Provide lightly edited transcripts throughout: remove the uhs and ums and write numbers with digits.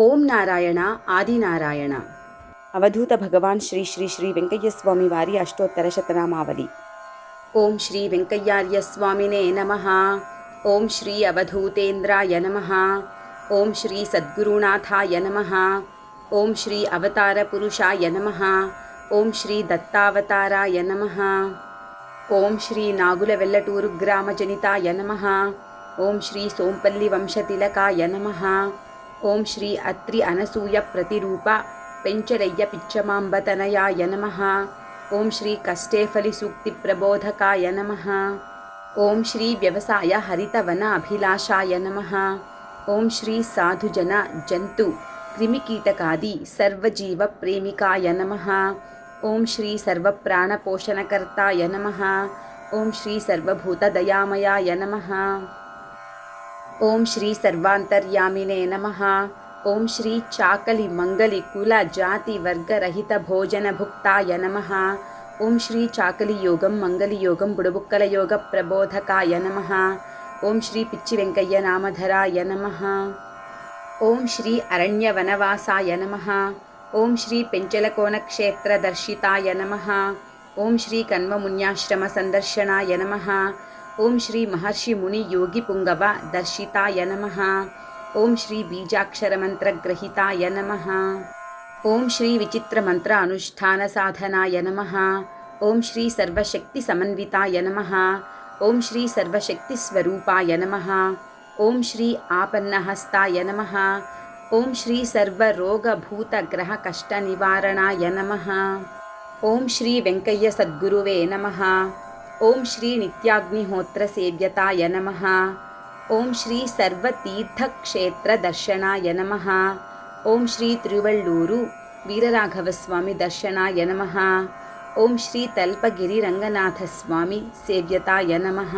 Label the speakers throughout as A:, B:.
A: ఓం నారాయణ ఆదినారాయణ. అవధూత భగవాన్ శ్రీ శ్రీ శ్రీ వెంకయ్య స్వామి వారి అష్టోత్తర శతనామావళి. ఓం శ్రీ వెంకయ్యార్య స్వామినే నమః. ఓం శ్రీ అవధూతేంద్రాయ నమః. ఓం శ్రీ సద్గురునాథాయ నమః. ఓం శ్రీ అవతార పురుషాయ నమః. ఓం శ్రీ దత్తావతారాయ నమః. ఓం శ్రీ నాగుల వెల్లటూరు గ్రామ జనితాయ నమః. ఓం శ్రీ సోంపల్లి వంశతిలకాయ నమః. ఓం శ్రీ అత్రి అనసూయ ప్రతిరూప పెంచలయ్య పిచ్చమాంబతనయాయ నమః. ఓం శ్రీ కష్టేఫలి సూక్తి ప్రబోధకాయ నమః. ఓం శ్రీ వ్యవసాయ హరితవన అభిలాషాయ నమః. ఓం శ్రీ సాధుజన జంతు క్రిమికీటకాది సర్వజీవ ప్రేమికాయ నమః. ఓం శ్రీ సర్వప్రాణపోషణకర్తాయ నమః. ఓం శ్రీ సర్వభూతదయామయాయ నమః. ఓం శ్రీ సర్వాంతర్యామినే నమః. ఓం శ్రీ చాకలి మంగలి కుల జాతి వర్గరహిత భోజన భుక్తాయ నమః. ఓం శ్రీ చాకలి యోగం మంగలి యోగం బుడబుక్కల యోగ ప్రబోధకాయ నమః. ఓం శ్రీ పిచ్చి వెంకయ్య నామధరాయ నమః. ఓం శ్రీ అరణ్యవనవాసాయ నమః. ఓం శ్రీ పెంచలకోన క్షేత్ర దర్శితాయ నమః. ఓం శ్రీ కన్వమున్యాశ్రమ సందర్శనాయ నమః. ఓం శ్రీ మహర్షి ముని యోగి పుంగవ దర్శితాయ నమః. ఓం శ్రీ బీజాక్షరమంత్రగ్రహీతాయ నమః. ఓం శ్రీ విచిత్రమంత్ర అనుష్ఠాన సాధనాయ నమః. ఓం శ్రీ సర్వశక్తి సమన్వితాయ నమః. ఓం శ్రీ సర్వశక్తి స్వరూపాయ నమః. ఓం శ్రీ ఆపన్నహస్తాయ నమః. ఓం శ్రీ సర్వరోగభూత గ్రహ కష్ట నివారణాయ నమః. ఓం శ్రీ వెంకయ్య సద్గురువే నమః. ఓం శ్రీ నిత్యాగ్నిహోత్ర సేవ్యతాయ నమః. ఓం శ్రీ సర్వతీర్థక్షేత్ర దర్శనాయ నమః. ఓం శ్రీ తిరువళ్ళూరు వీరరాఘవస్వామి దర్శనాయ నమః. ఓం శ్రీ తల్పగిరి రంగనాథస్వామి సేవ్యతాయ నమః.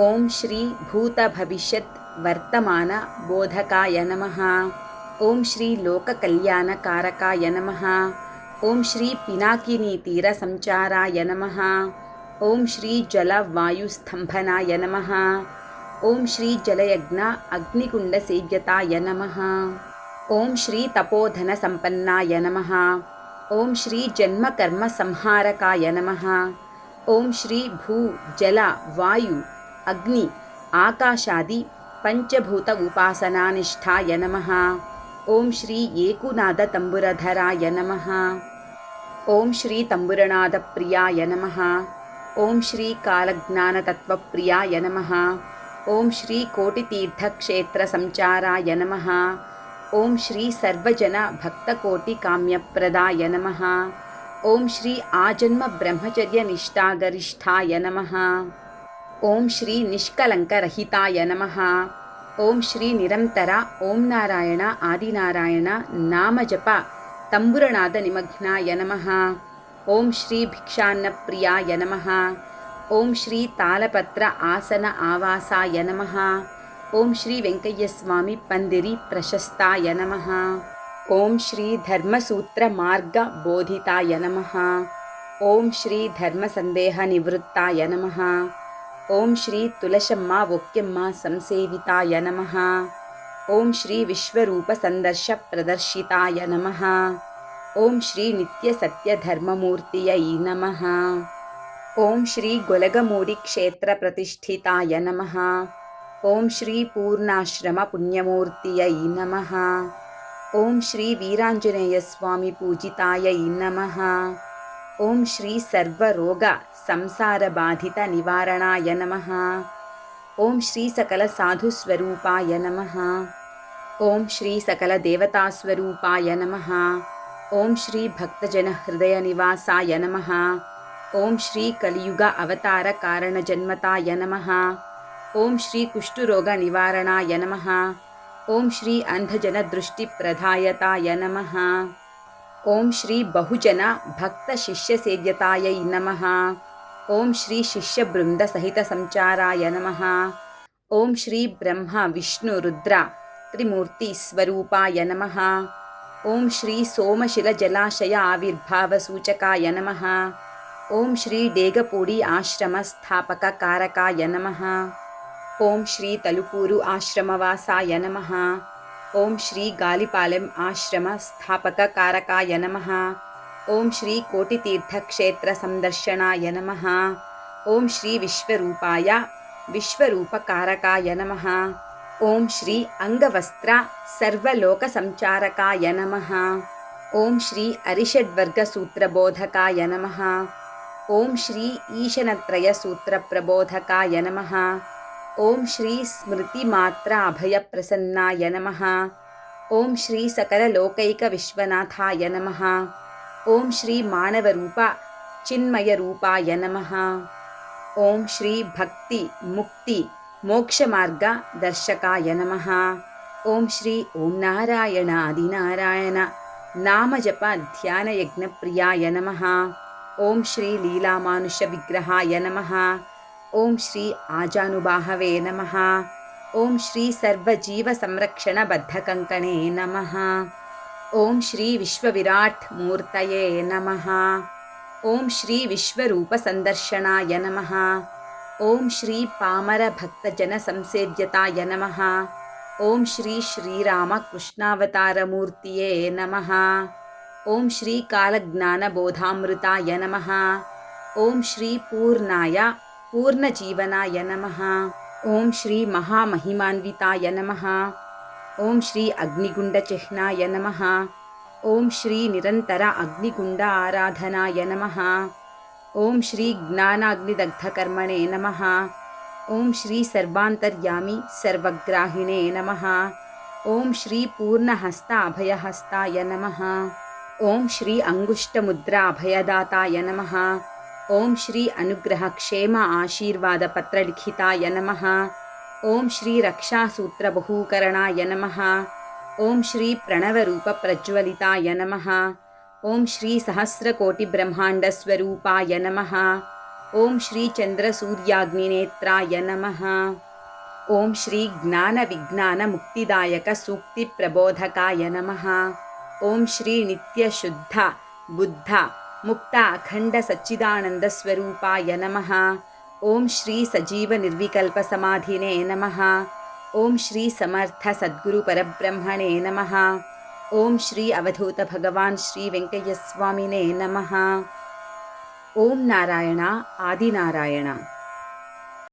A: ఓం శ్రీ భూత భవిష్యత్ వర్తమాన బోధకాయ నమః. ఓం శ్రీ లోక కళ్యాణకారకాయ నమః. ఓం శ్రీ పినాకినీ తీర సంచారాయ నమః. ఓం శ్రీ జల వాయు స్తంభనాయ నమః. ఓం శ్రీ జలయజ్ఞ అగ్నికుండ సేవ్యతాయ నమః. ఓం శ్రీ తపోధన సంపన్నాయ నమః. ఓం శ్రీ జన్మ కర్మ సంహారకాయ నమః. ఓం శ్రీ భూ జల వాయు అగ్ని ఆకాశాది పంచభూత ఉపాసనానిష్టాయ నమః. ఓం శ్రీ ఏకునాద తంబురధరాయ నమః. ఓం శ్రీ తంబురనాద ప్రియాయ నమః. ఓం శ్రీ కాలజ్ఞానతత్వప్రియాయ నమః. ఓం శ్రీ కోటితీర్థక్షేత్ర సంచారాయ నమః. ఓం శ్రీ సర్వజన భక్తకోటి కామ్యప్రదాయ నమః. ఓం శ్రీ ఆజన్మ బ్రహ్మచర్య నిష్ఠాగరిష్ఠాయ నమః. ఓం శ్రీ నిష్కలంకరహితాయ నమః. ఓం శ్రీ నిరంతర ఓం నారాయణ ఆదినారాయణ నామజప తంబురనాద నిమగ్నాయ నమః. ఓం శ్రీ భిక్షాన్నప్రియాయ నమః. ఓం శ్రీ తాళపత్ర ఆసన ఆవాసాయ నమః. ఓం శ్రీ వెంకయ్య స్వామి పందిరి ప్రశస్తాయ నమః. ఓం శ్రీ ధర్మసూత్ర మార్గ బోధితాయ నమః. ఓం శ్రీ ధర్మ సందేహ నివృత్తాయ నమః. ఓం శ్రీ తులసమ్మ ఒక్కెమ్మ సంసేవితాయ నమః. ఓం శ్రీ విశ్వరూప సందర్శ ప్రదర్శితాయ నమః. ఓం శ్రీ నిత్య సత్య ధర్మమూర్తియై నమః. ఓం శ్రీ గొలగమూడి క్షేత్ర ప్రతిష్ఠితాయ నమః. ఓం శ్రీ పూర్ణాశ్రమ పుణ్యమూర్తియై నమః. ఓం శ్రీ వీరాంజనేయ స్వామి పూజితాయై నమః. ఓం శ్రీ సర్వరోగ సంసార బాధిత నివారణాయ నమః. ఓం శ్రీ సకల సాధు స్వరూపాయ నమః. ఓం శ్రీ సకల దేవతా స్వరూపాయ నమః. ఓం శ్రీ భక్తజన హృదయ నివాసాయ నమః. ఓం శ్రీ కలియుగ అవతార కారణ జన్మతాయ నమః. ఓం శ్రీ కుష్ఠరోగ నివారణాయ నమః. ఓం శ్రీ అంధజన దృష్టి ప్రదాయతాయ నమః. ఓం శ్రీ బహుజన భక్త శిష్య సేవ్యతాయై నమః. ఓం శ్రీ శిష్య బృంద సహిత సంచారాయ నమః. ఓం శ్రీ బ్రహ్మ విష్ణు రుద్ర త్రిమూర్తి స్వరూపాయ నమః. ఓం శ్రీ సోమశిల జలాశయ ఆవిర్భావ సూచకాయ నమః. ఓం శ్రీ డేగపూడి ఆశ్రమ స్థాపక కారకాయ నమః. ఓం శ్రీ తలుపూరు ఆశ్రమవాసాయ నమః. ಓಂ ಶ್ರೀ ಗಾಲಿಪಾಲೆಂ ಆಶ್ರಮ ಸ್ಥಾಪಕಕಾರಕಾಯ ನಮಃ. ಓಂ ಶ್ರೀ ಕೋಟಿತೀರ್ಥಕ್ಷೇತ್ರ ಸಂದರ್ಶನಾಯ ನಮಃ. ಓಂ ಶ್ರೀ ವಿಶ್ವರೂಪಾಯ ವಿಶ್ವರೂಪಕಾರಕಾಯ ನಮಃ. ಓಂ ಶ್ರೀ ಅಂಗವಸ್ತ್ರ ಸರ್ವಲೋಕ ಸಂಚಾರಕಾಯ ನಮಃ. ಓಂ ಶ್ರೀ ಅರಿಷಡ್ವರ್ಗಸೂತ್ರಬೋಧಕಾಯ ನಮಃ. ಓಂ ಶ್ರೀ ಈಶನತ್ರಯ ಸೂತ್ರಪ್ರಬೋಧಕಾಯ ನಮಃ. ಓಂ ಶ್ರೀ ಸ್ಮೃತಿಮಾತ್ರ ಅಭಯಪ್ರಸನ್ನಾಯ ನಮಃ. ಓಂ ಶ್ರೀ ಸಕಲಲೋಕೈಕ ವಿಶ್ವನಾಥಾಯ ನಮಃ. ಓಂ ಶ್ರೀ ಮಾನವರೂಪ ಚಿನ್ಮಯರೂಪಾಯ ನಮಃ. ಓಂ ಶ್ರೀ ಭಕ್ತಿ ಮುಕ್ತಿ ಮೋಕ್ಷಮಾರ್ಗ ದರ್ಶಕಾಯ ನಮಃ. ಓಂ ಶ್ರೀ ಓಂ ನಾರಾಯಣ ಆದಿನಾರಾಯಣ ನಾಮಜಪ ಧ್ಯಾನ ಯಜ್ಞಪ್ರಿಯಾಯ ನಮಃ. ಓಂ ಶ್ರೀ ಲೀಲಾಮಾನುಷ ವಿಗ್ರಹಾಯ ನಮಃ. ಓಂ ಶ್ರೀ ಆಜಾನುಬಾಹವೇ ನಮಃ. ಓಂ ಶ್ರೀ ಸರ್ವಜೀವ ಸಂರಕ್ಷಣ ಬದ್ಧಕಂಕಣೇ ನಮಃ. ಓಂ ಶ್ರೀ ವಿಶ್ವವಿರಾಟ್ ಮೂರ್ತಯೇ ನಮಃ. ಓಂ ಶ್ರೀ ವಿಶ್ವರೂಪ ಸಂದರ್ಶನಾಯ ನಮಃ. ಓಂ ಶ್ರೀ ಪಾಮರ ಭಕ್ತಜನ ಸಂಸೇವ್ಯತಾಯ ನಮಃ. ಓಂ ಶ್ರೀ ಶ್ರೀರಾಮ ಕೃಷ್ಣಾವತಾರಮೂರ್ತಿಯೇ ನಮಃ. ಓಂ ಶ್ರೀ ಕಾಲಜ್ಞಾನಬೋಧಾಮೃತಾಯ ನಮಃ. ಓಂ ಶ್ರೀ ಪೂರ್ಣಾಯ ಪೂರ್ಣಜೀವನಾಯ ನಮಃ. ಓಂ ಶ್ರೀ ಮಹಾಮಹಿಮಾನ್ವಿತಾಯ ನಮಃ. ಓಂ ಶ್ರೀ ಅಗ್ನಿಗುಂಡಚಿಹ್ನಾಯ ನಮಃ. ಓಂ ಶ್ರೀ ನಿರಂತರ ಅಗ್ನಿಗುಂಡ ಆರಾಧನಾಯ ನಮಃ. ಓಂ ಶ್ರೀ ಜ್ಞಾನಾಗ್ನಿದಗ್ಧಕರ್ಮಣೇ ನಮಃ. ಓಂ ಶ್ರೀ ಸರ್ವಾಂತರ್ಯಾಮಿ ಸರ್ವಗ್ರಾಹಿಣೇ ನಮಃ. ಓಂ ಶ್ರೀ ಪೂರ್ಣಹಸ್ತ ಅಭಯಹಸ್ತಾಯ ನಮಃ. ಓಂ ಶ್ರೀ ಅಂಗುಷ್ಟಮುದ್ರಾ ಅಭಯದಾತಾಯ ನಮಃ. ಓಂ ಶ್ರೀ ಅನುಗ್ರಹ ಕ್ಷೇಮ ಆಶೀರ್ವಾದ ಪತ್ರಲಿಖಿತಾಯ ನಮಃ. ಓಂ ಶ್ರೀ ರಕ್ಷಾಸೂತ್ರ ಬಹುಕರಣಾಯ ನಮಃ. ಓಂ ಶ್ರೀ ಪ್ರಣವರೂಪ ಪ್ರಜ್ವಲಿತಾಯ ನಮಃ. ಓಂ ಶ್ರೀ ಸಹಸ್ರಕೋಟಿ ಬ್ರಹ್ಮಾಂಡ ಸ್ವರೂಪಾಯ ನಮಃ. ಓಂ ಶ್ರೀ ಚಂದ್ರಸೂರ್ಯಾಗ್ನಿನೇತ್ರಾಯ ನಮಃ. ಓಂ ಶ್ರೀ ಜ್ಞಾನ ವಿಜ್ಞಾನ ಮುಕ್ತಿದಾಯಕ ಸೂಕ್ತಿ ಪ್ರಬೋಧಕಾಯ ನಮಃ. ಓಂ ಶ್ರೀ ನಿತ್ಯ ಶುದ್ಧ ಬುದ್ಧ ಮುಕ್ತ ಅಖಂಡ ಸಚ್ಚಿದಾನಂದ ಸ್ವರೂಪಾಯ ನಮಃ. ಓಂ ಶ್ರೀ ಸಜೀವ ನಿರ್ವಿಕಲ್ಪ ಸಮಾಧಿನೇ ನಮಃ. ಓಂ ಶ್ರೀ ಸಮರ್ಥ ಸದ್ಗುರು ಪರಬ್ರಹ್ಮಣೇ ನಮಃ. ಓಂ ಶ್ರೀ ಅವಧೂತ ಭಗವಾನ್ ಶ್ರೀ ವೆಂಕಯ್ಯ ಸ್ವಾಮಿನೇ ನಮಃ. ಓಂ ನಾರಾಯಣ ಆದಿನಾರಾಯಣ.